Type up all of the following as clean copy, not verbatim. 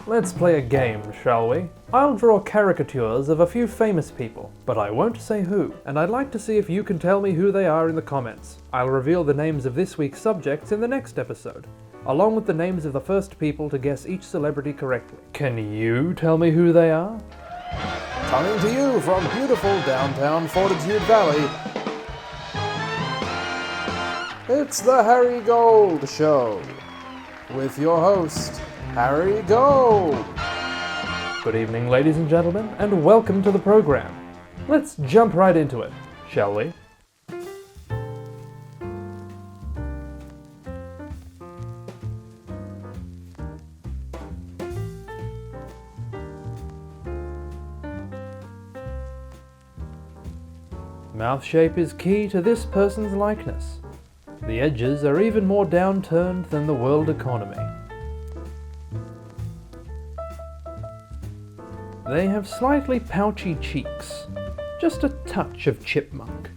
Let's play a game, shall we? I'll draw caricatures of a few famous people, but I won't say who, and I'd like to see if you can tell me who they are in the comments. I'll reveal the names of this week's subjects in the next episode, along with the names of the first people to guess each celebrity correctly. Can you tell me who they are? Coming to you from beautiful downtown Fortitude Valley, it's the Harry Gold Show, with your host, Harry Gold. Good evening, ladies and gentlemen, and welcome to the program. Let's jump right into it, shall we? Mouth shape is key to this person's likeness. The edges are even more downturned than the world economy. They have slightly pouchy cheeks, just a touch of chipmunk.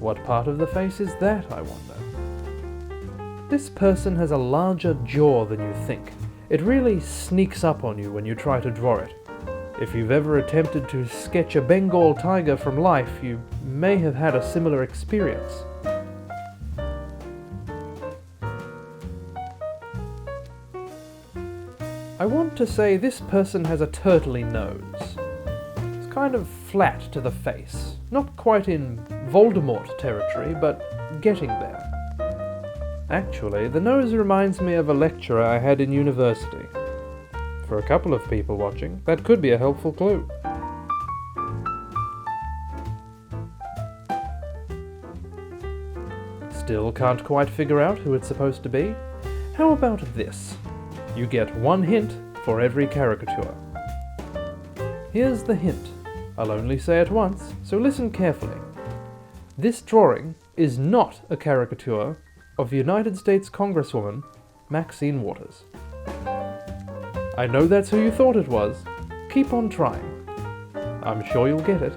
What part of the face is that, I wonder? This person has a larger jaw than you think. It really sneaks up on you when you try to draw it. If you've ever attempted to sketch a Bengal tiger from life, you may have had a similar experience. I want to say this person has a turtly nose. It's kind of flat to the face, not quite in Voldemort territory, but getting there. Actually, the nose reminds me of a lecturer I had in university. For a couple of people watching, that could be a helpful clue. Still can't quite figure out who it's supposed to be? How about this? You get one hint for every caricature. Here's the hint. I'll only say it once, so listen carefully. This drawing is not a caricature of United States Congresswoman Maxine Waters. I know that's who you thought it was. Keep on trying. I'm sure you'll get it.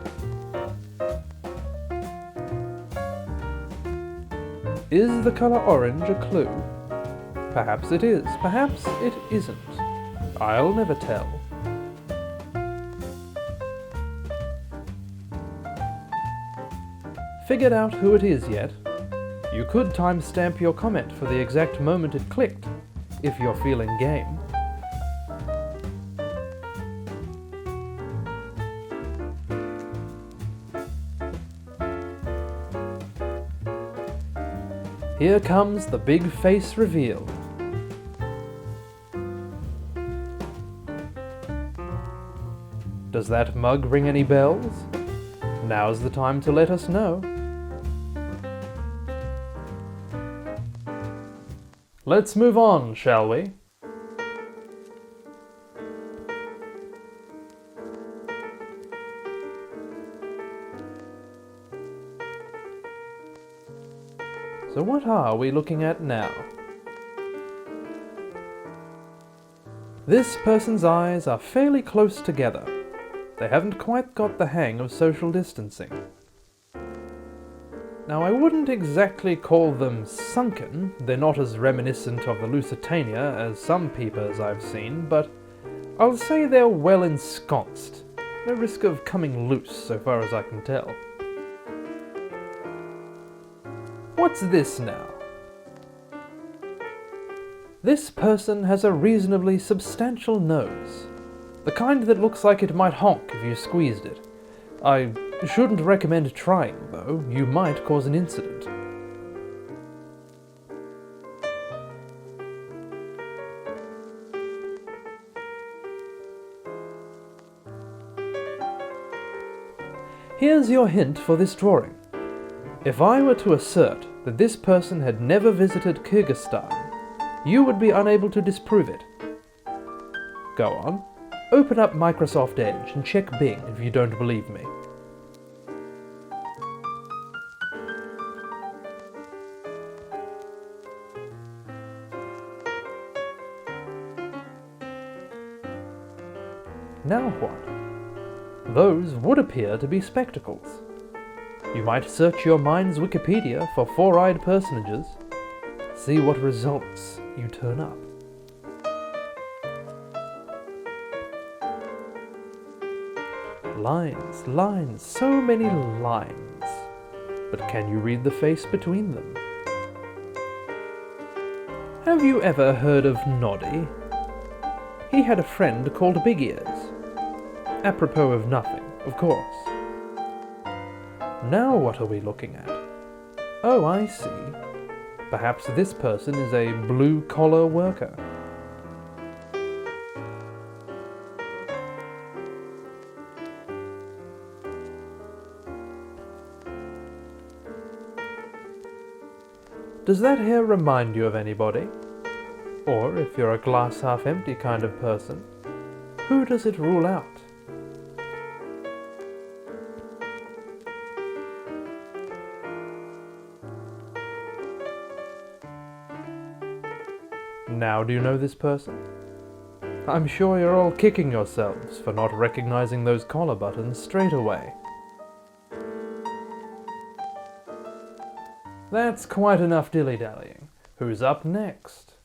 Is the color orange a clue? Perhaps it is, perhaps it isn't. I'll never tell. Figured out who it is yet? You could timestamp your comment for the exact moment it clicked, if you're feeling game. Here comes the big face reveal. Does that mug ring any bells? Now's the time to let us know. Let's move on, shall we? So what are we looking at now? This person's eyes are fairly close together. They haven't quite got the hang of social distancing. Now, I wouldn't exactly call them sunken. They're not as reminiscent of the Lusitania as some peepers I've seen, but I'll say they're well ensconced. No risk of coming loose, so far as I can tell. What's this now? This person has a reasonably substantial nose. The kind that looks like it might honk if you squeezed it. I shouldn't recommend trying, though. You might cause an incident. Here's your hint for this drawing. If I were to assert that this person had never visited Kyrgyzstan, you would be unable to disprove it. Go on. Open up Microsoft Edge and check Bing if you don't believe me. Now what? Those would appear to be spectacles. You might search your mind's Wikipedia for four-eyed personages. See what results you turn up. Lines, lines, so many lines. But can you read the face between them? Have you ever heard of Noddy? He had a friend called Big Ears. Apropos of nothing, of course. Now what are we looking at? Oh, I see. Perhaps this person is a blue-collar worker. Does that hair remind you of anybody? Or, if you're a glass-half-empty kind of person, who does it rule out? Now do you know this person? I'm sure you're all kicking yourselves for not recognizing those collar buttons straight away. That's quite enough dilly-dallying. Who's up next?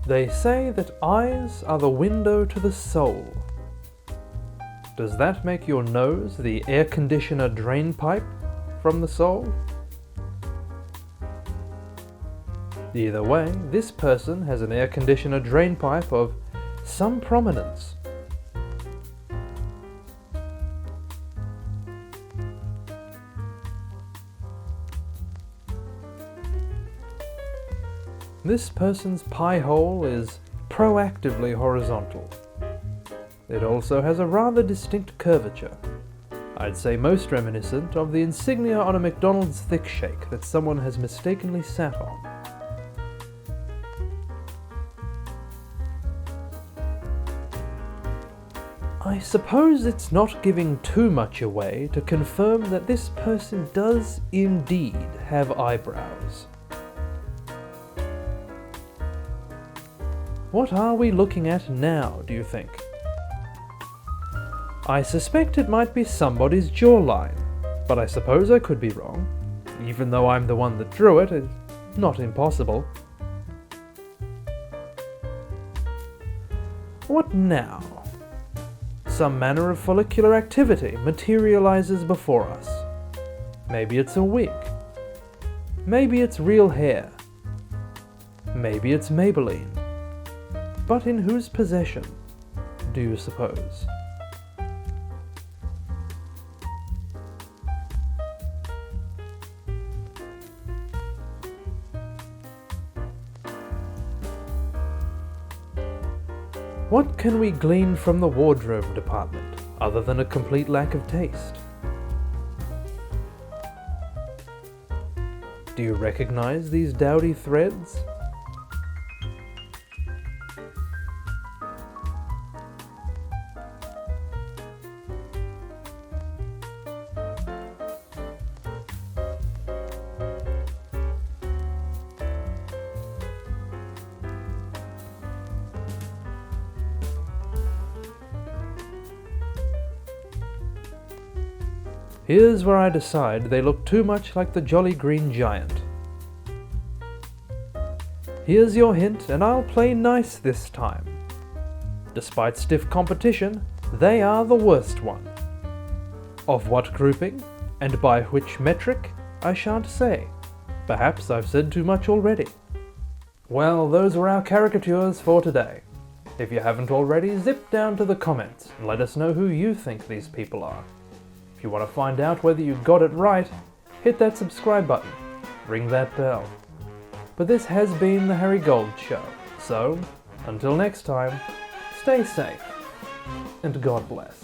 They say that eyes are the window to the soul. Does that make your nose the air conditioner drain pipe from the soul? Either way, this person has an air conditioner drain pipe of some prominence. This person's pie hole is proactively horizontal. It also has a rather distinct curvature. I'd say most reminiscent of the insignia on a McDonald's thick shake that someone has mistakenly sat on. I suppose it's not giving too much away to confirm that this person does indeed have eyebrows. What are we looking at now, do you think? I suspect it might be somebody's jawline, but I suppose I could be wrong. Even though I'm the one that drew it, it's not impossible. What now? Some manner of follicular activity materializes before us. Maybe it's a wig. Maybe it's real hair. Maybe it's Maybelline. But in whose possession, do you suppose? What can we glean from the wardrobe department, other than a complete lack of taste? Do you recognize these dowdy threads? Here's where I decide they look too much like the Jolly Green Giant. Here's your hint, and I'll play nice this time. Despite stiff competition, they are the worst one. Of what grouping, and by which metric, I shan't say. Perhaps I've said too much already. Well, those were our caricatures for today. If you haven't already, zip down to the comments and let us know who you think these people are. If you want to find out whether you got it right, hit that subscribe button, ring that bell. But this has been the Harry Gold Show, so until next time, stay safe, and God bless.